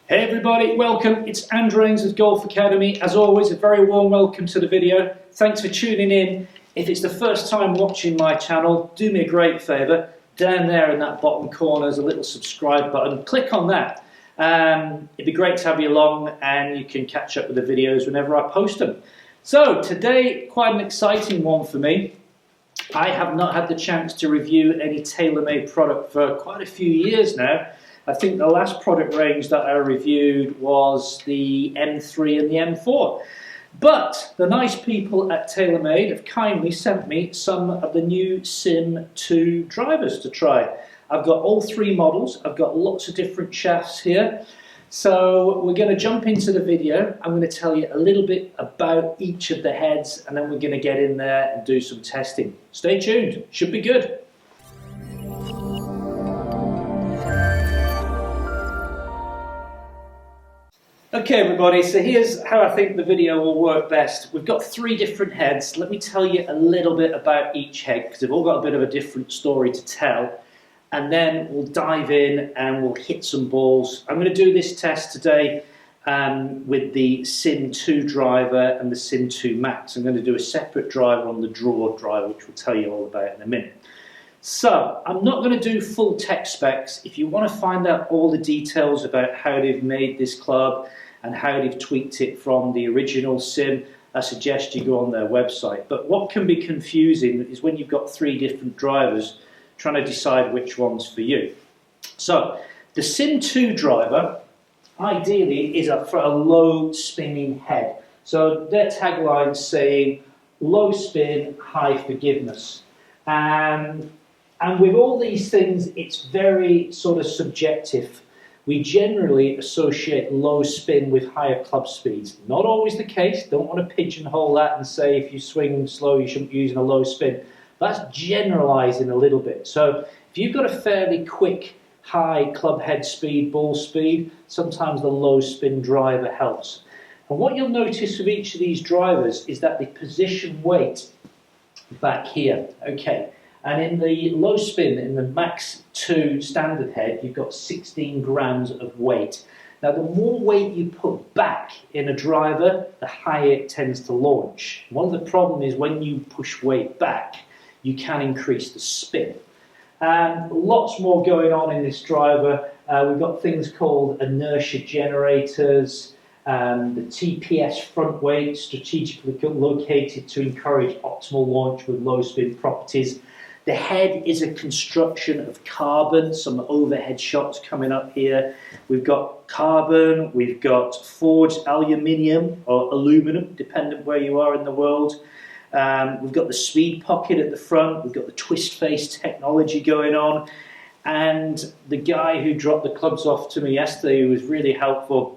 Hey everybody, welcome. It's Andrew Ainsworth Golf Academy. As always, a very warm welcome to the video. Thanks for tuning in. If it's the first time watching my channel, do me a great favour. Down there in that bottom corner is a little subscribe button. Click on that. It'd be great to have you along, and you can catch up with the videos whenever I post them. So today, quite an exciting one for me. I have not had the chance to review any TaylorMade product for quite a few years now. I think the last product range that I reviewed was the M3 and the M4. But the nice people at TaylorMade have kindly sent me some of the new Sim 2 drivers to try. I've got all three models. I've got lots of different shafts here. So we're going to jump into the video. I'm going to tell you a little bit about each of the heads, and then we're going to get in there and do some testing. Stay tuned. Should be good. Okay everybody, so here's how I think the video will work best. We've got three different heads. Let me tell you a little bit about each head, because they've all got a bit of a different story to tell. And then we'll dive in and we'll hit some balls. I'm going to do this test today with the Sim 2 driver and the Sim 2 Max. I'm going to do a separate driver on the draw driver, which we'll tell you all about in a minute. So, I'm not going to do full tech specs. If you want to find out all the details about how they've made this club and how they've tweaked it from the original Sim, I suggest you go on their website. But what can be confusing is when you've got three different drivers, trying to decide which one's for you. So, the Sim 2 driver, ideally, is for a low spinning head. So, their tagline's saying, low spin, high forgiveness. And with all these things, it's very sort of subjective. We generally associate low spin with higher club speeds. Not always the case. Don't want to pigeonhole that and say if you swing slow, you shouldn't be using a low spin. That's generalizing a little bit. So if you've got a fairly quick, high club head speed, ball speed, sometimes the low spin driver helps. And what you'll notice with each of these drivers is that they position weight back here. Okay. And in the low spin, in the Max 2 standard head, you've got 16 grams of weight. Now, the more weight you put back in a driver, the higher it tends to launch. One of the problems is when you push weight back, you can increase the spin. Lots more going on in this driver. We've got things called inertia generators, the TPS front weight, strategically located to encourage optimal launch with low spin properties. The head is a construction of carbon, some overhead shots coming up here. We've got carbon, we've got forged aluminium or aluminum, depending where you are in the world. We've got the speed pocket at the front, we've got the twist face technology going on. And the guy who dropped the clubs off to me yesterday, who was really helpful,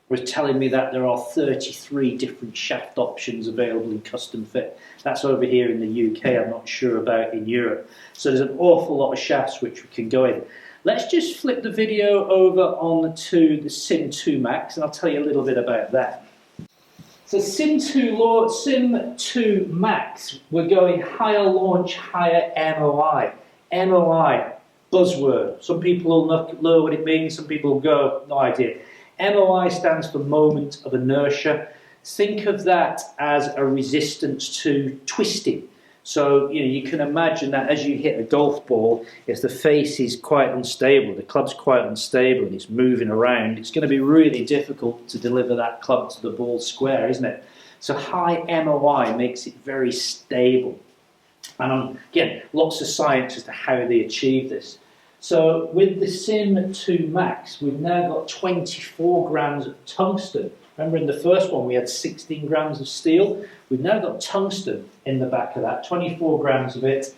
was telling me that there are 33 different shaft options available in custom fit. That's over here in the UK, I'm not sure about in Europe. So there's an awful lot of shafts which we can go in. Let's just flip the video over on to the Sim 2 Max, and I'll tell you a little bit about that. So Sim 2 Max, we're going higher launch, higher MOI. MOI, buzzword. Some people will know what it means, some people will go, no idea. MOI stands for moment of inertia. Think of that as a resistance to twisting. So you can imagine that as you hit a golf ball, if the face is quite unstable, the club's quite unstable and it's moving around, it's going to be really difficult to deliver that club to the ball square, isn't it? So high MOI makes it very stable. And again, lots of science as to how they achieve this. So with the Sim 2 Max, we've now got 24 grams of tungsten. Remember in the first one we had 16 grams of steel? We've now got tungsten in the back of that, 24 grams of it.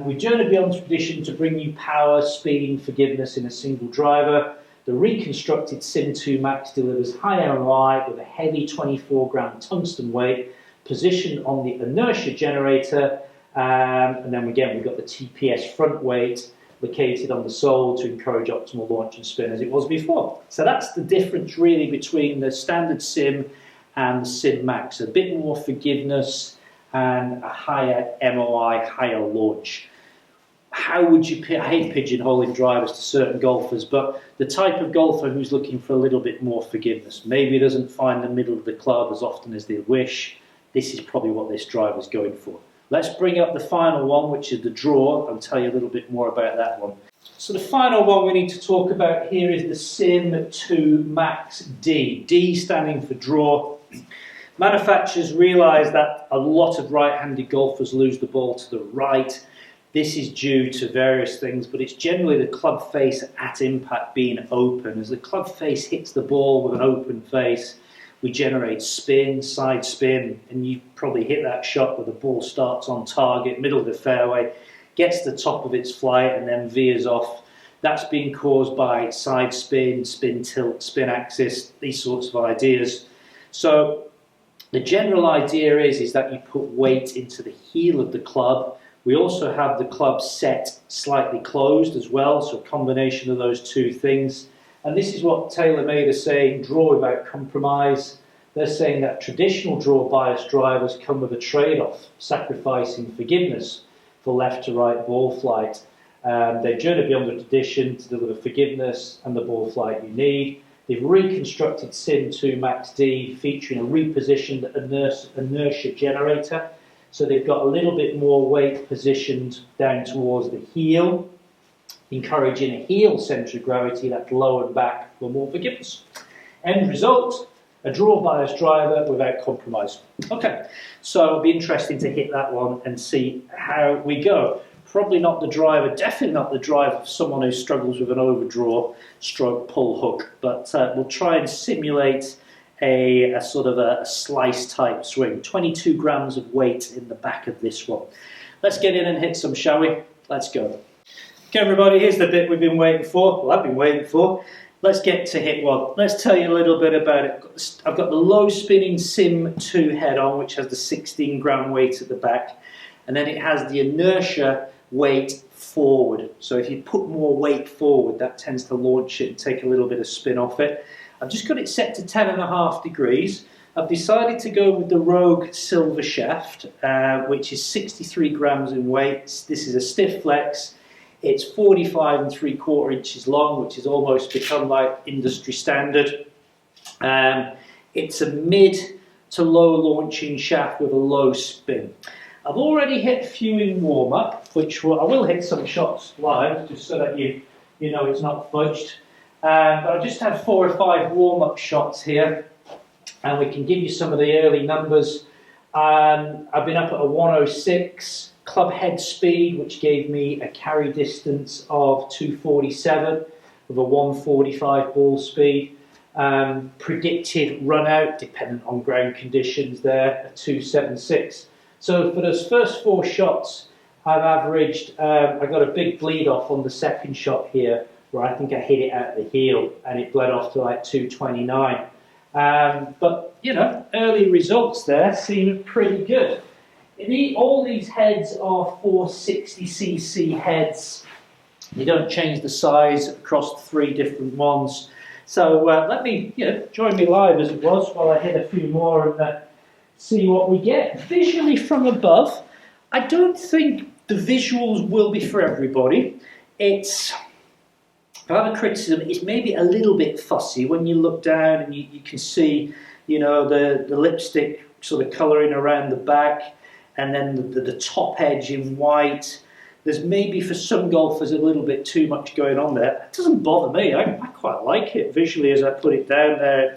We've journeyed beyond tradition to bring you power, speed and forgiveness in a single driver. The reconstructed Sim 2 Max delivers high ROI with a heavy 24 gram tungsten weight positioned on the inertia generator. And then again we've got the TPS front weight located on the sole to encourage optimal launch and spin as it was before. So that's the difference really between the standard Sim and the Sim Max. A bit more forgiveness and a higher MOI, higher launch. how would you pick? I hate pigeonholing drivers to certain golfers, but the type of golfer who's looking for a little bit more forgiveness, maybe doesn't find the middle of the club as often as they wish, this is probably what this driver's going for. Let's bring up the final one, which is the draw. I'll tell you a little bit more about that one. So the final one we need to talk about here is the Sim 2 Max D. D standing for draw. Manufacturers realise that a lot of right-handed golfers lose the ball to the right. This is due to various things, but it's generally the club face at impact being open. As the club face hits the ball with an open face, we generate spin, side spin, and you probably hit that shot where the ball starts on target, middle of the fairway, gets to the top of its flight and then veers off. That's being caused by side spin, spin tilt, spin axis, these sorts of ideas. So the general idea is that you put weight into the heel of the club. We also have the club set slightly closed as well, so a combination of those two things. And this is what TaylorMade are saying, draw without compromise. They're saying that traditional draw bias drivers come with a trade-off, sacrificing forgiveness for left to right ball flight. They're due to be under condition to deliver forgiveness and the ball flight you need. They've reconstructed Sim 2 Max D, featuring a repositioned inertia generator. So they've got a little bit more weight positioned down towards the heel, encouraging a heel centre of gravity that's lowered back for more forgiveness. End result, a draw bias driver without compromise. Okay, so it'll be interesting to hit that one and see how we go. Probably not the driver, definitely not the driver for someone who struggles with an overdraw stroke pull hook, but we'll try and simulate a sort of a slice type swing. 22 grams of weight in the back of this one. Let's get in and hit some, shall we? Let's go. Okay everybody, here's the bit we've been waiting for, well I've been waiting for. Let's get to hit one. Let's tell you a little bit about it. I've got the low spinning Sim 2 head on, which has the 16 gram weight at the back, and then it has the inertia weight forward. So if you put more weight forward, that tends to launch it and take a little bit of spin off it. I've just got it set to 10.5 degrees. I've decided to go with the Rogue silver shaft, which is 63 grams in weight. This is a stiff flex. It's 45 3/4 inches long, which has almost become like industry standard. It's a mid to low launching shaft with a low spin. I've already hit a few in warm-up, which I will hit some shots live, just so that you know it's not fudged. But I just had 4 or 5 warm-up shots here, and we can give you some of the early numbers. I've been up at a 106 club head speed, which gave me a carry distance of 247 with a 145 ball speed. Predicted run out, dependent on ground conditions there, at 276. So for those first 4 shots, I've averaged, I got a big bleed off on the second shot here, where I think I hit it at the heel and it bled off to like 229. But, you know, early results there seem pretty good. All these heads are 460cc heads. You don't change the size across 3 different ones. So let me, join me live as it was while I hit a few more and see what we get. Visually from above, I don't think the visuals will be for everybody. If I have a criticism, it's maybe a little bit fussy when you look down and you can see, the lipstick sort of colouring around the back, and then the top edge in white. There's maybe for some golfers a little bit too much going on there. It doesn't bother me. I quite like it visually as I put it down there.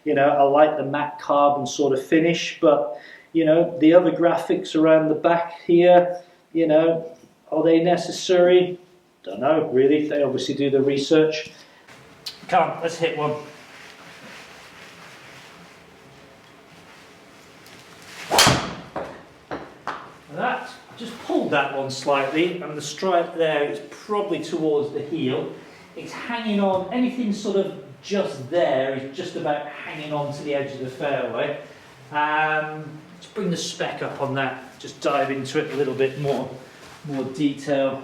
I like the matte carbon sort of finish, but the other graphics around the back here, are they necessary? Don't know, really. They obviously do the research. Come on, let's hit one. That, I just pulled that one slightly, and the stripe there is probably towards the heel. It's hanging on, anything sort of just there is just about hanging on to the edge of the fairway. Let's bring the spec up on that, just dive into it a little bit more detail.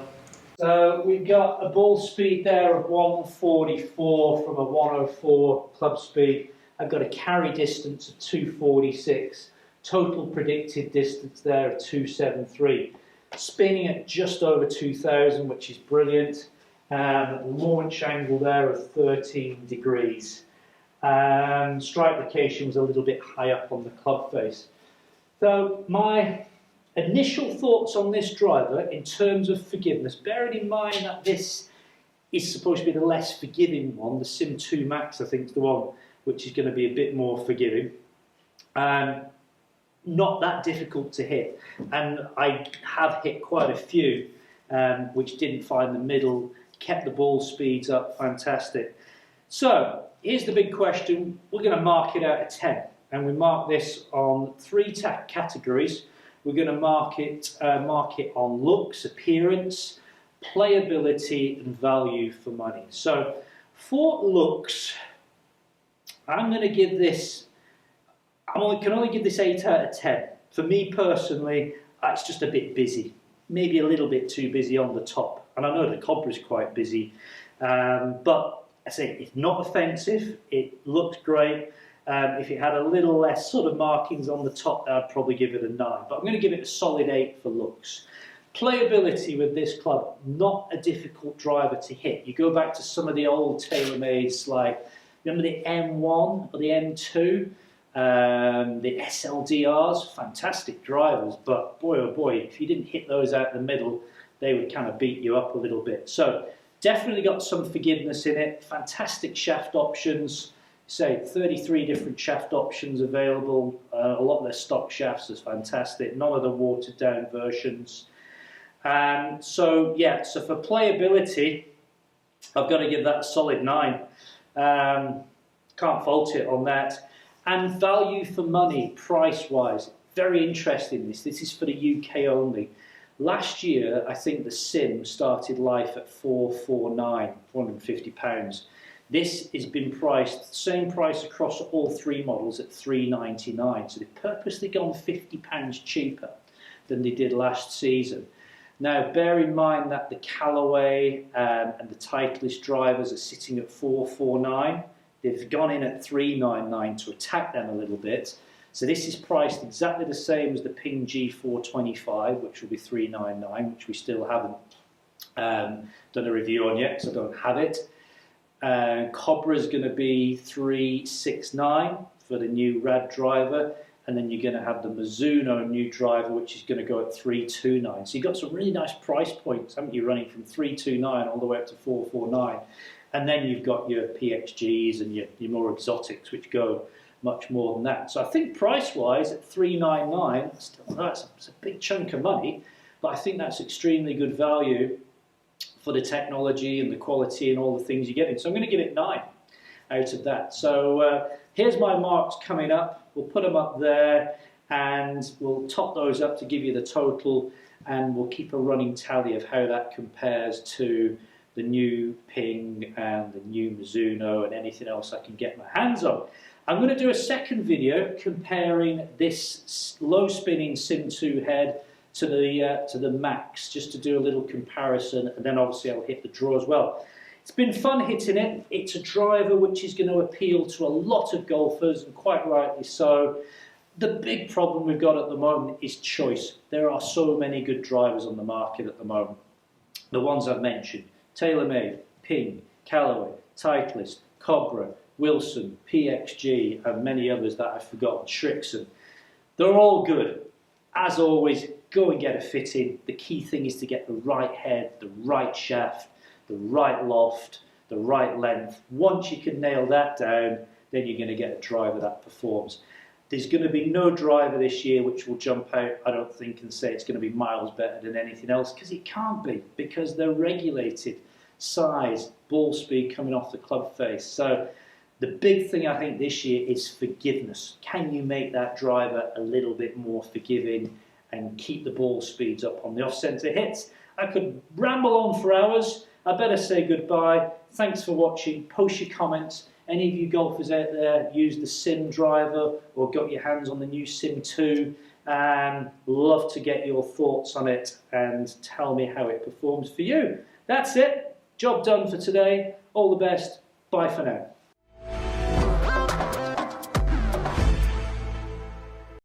So we've got a ball speed there of 144 from a 104 club speed. I've got a carry distance of 246. Total predicted distance there of 273. spinning at just over 2,000, which is brilliant. Launch angle there of 13 degrees. Strike location was a little bit high up on the club face. So my initial thoughts on this driver in terms of forgiveness, bearing in mind that this is supposed to be the less forgiving one, the Sim 2 Max I think is the one which is going to be a bit more forgiving. Not that difficult to hit, and I have hit quite a few which didn't find the middle, kept the ball speeds up, fantastic. So here's the big question. We're going to mark it out of 10, and we mark this on 3 categories. We're going to mark it on looks, appearance, playability and value for money. So for looks, I'm going to give this, can only give this 8 out of 10. For me personally, it's just a bit busy. Maybe a little bit too busy on the top. And I know the Cobra's quite busy, but I say it's not offensive. It looks great. If it had a little less sort of markings on the top, I'd probably give it a 9. But I'm going to give it a solid 8 for looks. Playability with this club, not a difficult driver to hit. You go back to some of the old TaylorMades, like, remember the M1 or the M2? The SLDRs, fantastic drivers, but boy oh boy, if you didn't hit those out the middle, they would kind of beat you up a little bit. So definitely got some forgiveness in it. Fantastic shaft options. Say 33 different shaft options available. A lot of their stock shafts is fantastic. None of the watered down versions. So yeah, so for playability, I've got to give that a solid 9. Can't fault it on that. And value for money, price-wise, very interesting this. This is for the UK only. Last year, I think the Sim started life at £449. This has been priced, same price across all 3 models at £399. So they've purposely gone £50 cheaper than they did last season. Now, bear in mind that the Callaway and the Titleist drivers are sitting at £449. They've gone in at £399 to attack them a little bit. So this is priced exactly the same as the Ping G425, which will be £399, which we still haven't done a review on yet, because I don't have it. Cobra is going to be £369 for the new Rad driver, and then you're going to have the Mizuno new driver, which is going to go at £329. So you've got some really nice price points, haven't you, running from £329 all the way up to £449. And then you've got your PXGs and your more exotics, which go much more than that. So I think price-wise, at £399, that's a big chunk of money, but I think that's extremely good value for the technology and the quality and all the things you're getting. So I'm going to give it 9 out of that. So here's my marks coming up. We'll put them up there, and we'll top those up to give you the total, and we'll keep a running tally of how that compares to the new Ping and the new Mizuno and anything else I can get my hands on. I'm going to do a second video comparing this low spinning Sim 2 head to the Max, just to do a little comparison, and then obviously I'll hit the draw as well. It's been fun hitting it. It's a driver which is going to appeal to a lot of golfers, and quite rightly so. The big problem we've got at the moment is choice. There are so many good drivers on the market at the moment. The ones I've mentioned: TaylorMade, Ping, Callaway, Titleist, Cobra, Wilson, PXG, and many others that I've forgotten, Shrixon. They're all good. As always, go and get a fitting. The key thing is to get the right head, the right shaft, the right loft, the right length. Once you can nail that down, then you're going to get a driver that performs. There's going to be no driver this year which will jump out, I don't think, and say it's going to be miles better than anything else, because it can't be, because they're regulated. Size, ball speed coming off the club face. So the big thing I think this year is forgiveness. Can you make that driver a little bit more forgiving and keep the ball speeds up on the off-centre hits? I could ramble on for hours. I better say goodbye. Thanks for watching. Post your comments. Any of you golfers out there use the Sim driver or got your hands on the new Sim 2? Love to get your thoughts on it and tell me how it performs for you. That's it. Job done for today. All the best. Bye for now.